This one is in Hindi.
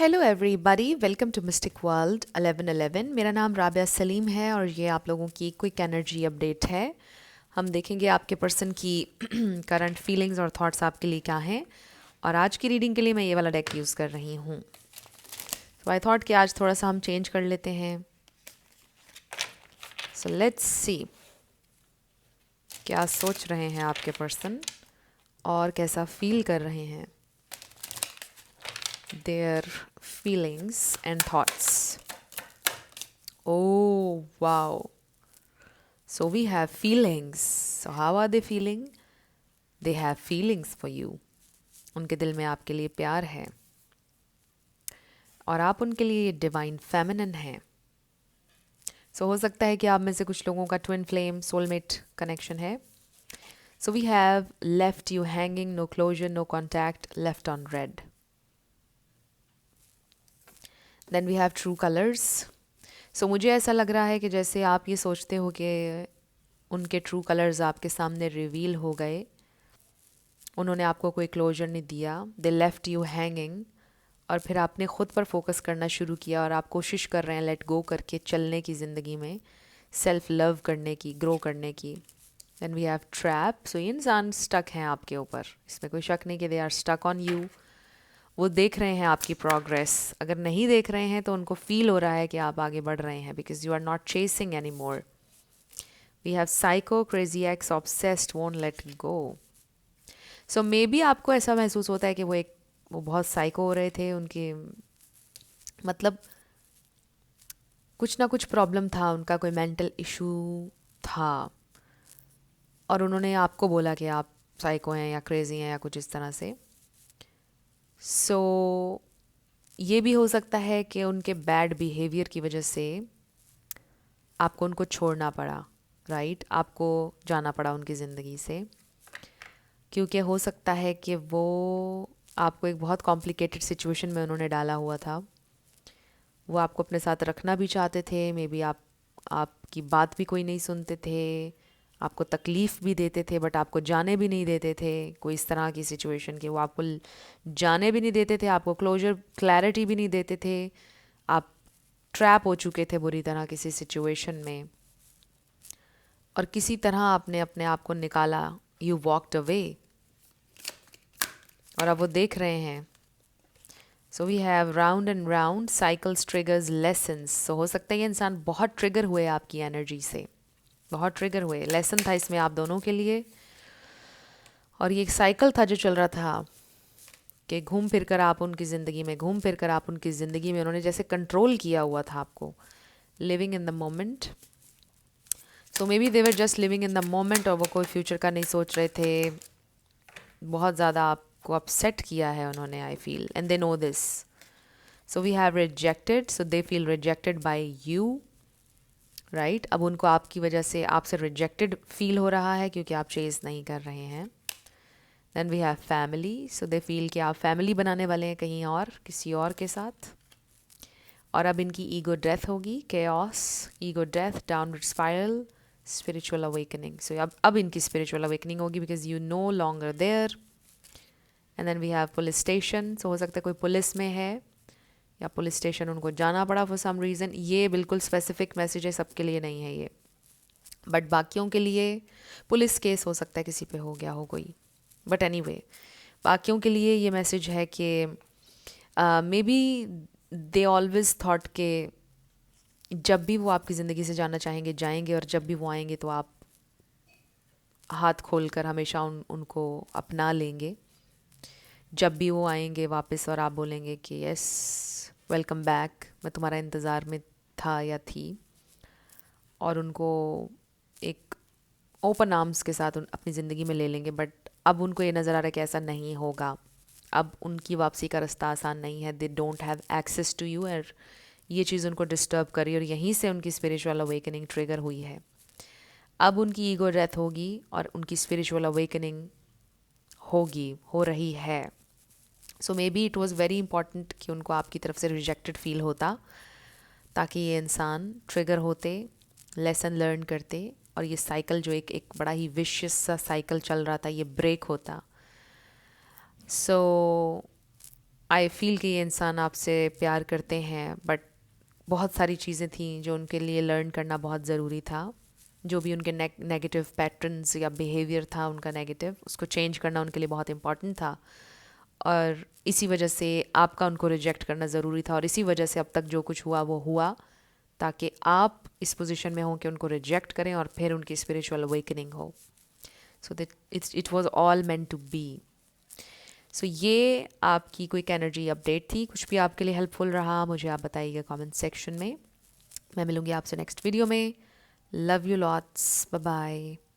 Hello everybody, welcome to mystic world 1111। मेरा नाम राबिया सलीम है और ये आप लोगों की क्विक एनर्जी अपडेट है। हम देखेंगे आपके पर्सन की करंट फीलिंग्स और थॉट्स आपके लिए क्या हैं। और आज की रीडिंग के लिए मैं ये वाला डेक यूज़ कर रही हूँ। सो आई थॉट कि आज थोड़ा सा हम चेंज कर लेते हैं। सो लेट्स सी क्या सोच रहे हैं आपके पर्सन और कैसा फील कर रहे हैं। Their feelings and thoughts. Oh, wow. So we have feelings. So how are they feeling? They have feelings for you. उनके दिल में आपके लिए प्यार है और आप उनके लिए डिवाइन फेमिनिन हैं। सो हो सकता है कि आप में से कुछ लोगों का ट्विन फ्लेम सोलमेट कनेक्शन है। So we have left you hanging, no closure, no contact, left on read. Then we have true colours. सो मुझे ऐसा लग रहा है कि जैसे आप ये सोचते हो कि उनके ट्रू कलर्स आपके सामने रिवील हो गए, उन्होंने आपको कोई क्लोजर नहीं दिया, दे लेफ्ट यू हैंगिंग, और फिर आपने ख़ुद पर फोकस करना शुरू किया और आप कोशिश कर रहे हैं लेट गो करके चलने की ज़िंदगी में, सेल्फ लव करने की, ग्रो करने की। Then we have trap. So ये इंसान स्टक हैं आपके ऊपर, इसमें कोई शक नहीं कि they are stuck on you. वो देख रहे हैं आपकी प्रोग्रेस, अगर नहीं देख रहे हैं तो उनको फील हो रहा है कि आप आगे बढ़ रहे हैं, because you are not chasing any more. We have psycho, crazy ex, obsessed, won't let go. So maybe आपको ऐसा महसूस होता है कि वो बहुत साइको हो रहे थे, उनके मतलब कुछ ना कुछ प्रॉब्लम था, उनका कोई मेंटल इशू था और उन्होंने आपको बोला कि आप साइको हैं या क्रेजी हैं या कुछ इस तरह से। सो ये भी हो सकता है कि उनके बैड बिहेवियर की वजह से आपको उनको छोड़ना पड़ा, राइट? आपको जाना पड़ा उनकी ज़िंदगी से, क्योंकि हो सकता है कि वो आपको एक बहुत कॉम्प्लिकेटेड सिचुएशन में उन्होंने डाला हुआ था। वो आपको अपने साथ रखना भी चाहते थे, मे बी आपकी बात भी कोई नहीं सुनते थे, आपको तकलीफ़ भी देते थे, बट आपको जाने भी नहीं देते थे। कोई इस तरह की सिचुएशन कि वो आपको जाने भी नहीं देते थे, आपको क्लोजर क्लैरिटी भी नहीं देते थे। आप ट्रैप हो चुके थे बुरी तरह किसी सिचुएशन में और किसी तरह आपने अपने आप को निकाला, यू वॉकड अवे, और अब वो देख रहे हैं। So we have round and round, cycles, triggers, lessons. So हो सकता है ये इंसान बहुत ट्रिगर हुए आपकी एनर्जी से, बहुत ट्रिगर हुए। लेसन था इसमें आप दोनों के लिए, और ये एक साइकिल था जो चल रहा था कि घूम फिर कर आप उनकी ज़िंदगी में, घूम फिर कर आप उनकी ज़िंदगी में, उन्होंने जैसे कंट्रोल किया हुआ था आपको। Living in the moment. So may be they were just living in the moment, और वो कोई फ्यूचर का नहीं सोच रहे थे। बहुत ज़्यादा आपको अपसेट किया है उन्होंने, I feel, and they know this. So we have rejected, so they feel rejected by you, right? अब उनको आपकी वजह से आपसे रिजेक्टेड फील हो रहा है क्योंकि आप चेज़ नहीं कर रहे हैं। Then we have family. So they feel कि आप फैमिली बनाने वाले हैं कहीं और, किसी और के साथ, और अब इनकी ईगो डेथ होगी। Chaos, ego death, downward spiral, spiritual awakening. So अब इनकी स्पिरिचुअल अवेकनिंग होगी because you no longer there. And then we have police station. So हो सकता है कोई पुलिस में है या पुलिस स्टेशन उनको जाना पड़ा फॉर सम रीज़न। ये बिल्कुल स्पेसिफिक मैसेज है, सबके लिए नहीं है ये, बट बाकियों के लिए पुलिस केस हो सकता है, किसी पे हो गया हो कोई, बट एनीवे बाकियों के लिए ये मैसेज है कि may be they always thought के जब भी वो आपकी ज़िंदगी से जाना चाहेंगे जाएंगे, और जब भी वो आएंगे तो आप हाथ खोलकर हमेशा उनको अपना लेंगे। जब भी वो आएंगे वापस और आप बोलेंगे कि यस, वेलकम बैक, मैं तुम्हारा इंतज़ार में था या थी, और उनको एक ओपन आर्म्स के साथ अपनी ज़िंदगी में ले लेंगे। बट अब उनको ये नज़र आ रहा है कि ऐसा नहीं होगा, अब उनकी वापसी का रास्ता आसान नहीं है। They don't have access to you, और ये चीज़ उनको डिस्टर्ब करी, और यहीं से उनकी स्पिरिचुअल अवेकनिंग ट्रिगर हुई है। अब उनकी ईगो डेथ होगी और उनकी स्पिरिचुअल अवेकनिंग होगी, हो रही है। So maybe it was very important कि उनको आपकी तरफ से रिजेक्टेड फील होता, ताकि ये इंसान ट्रिगर होते, लेसन लर्न करते, और ये साइकिल जो एक बड़ा ही विशियस सा साइकिल चल रहा था, ये ब्रेक होता। सो आई फील कि ये इंसान आपसे प्यार करते हैं, बट बहुत सारी चीज़ें थी जो उनके लिए लर्न करना बहुत ज़रूरी था। जो भी उनके नेगेटिव पैटर्न्स या बिहेवियर था उनका नेगेटिव, उसको चेंज करना उनके लिए बहुत इम्पॉर्टेंट था। और इसी वजह से आपका उनको रिजेक्ट करना ज़रूरी था, और इसी वजह से अब तक जो कुछ हुआ वो हुआ, ताकि आप इस पोजीशन में हो कि उनको रिजेक्ट करें और फिर उनकी स्पिरिचुअल अवेकनिंग हो। So that it was all meant to be. So ये आपकी क्विक एनर्जी अपडेट थी। कुछ भी आपके लिए हेल्पफुल रहा मुझे आप बताइएगा कमेंट सेक्शन में। मैं मिलूंगी आपसे नेक्स्ट वीडियो में। Love you lots, bye bye.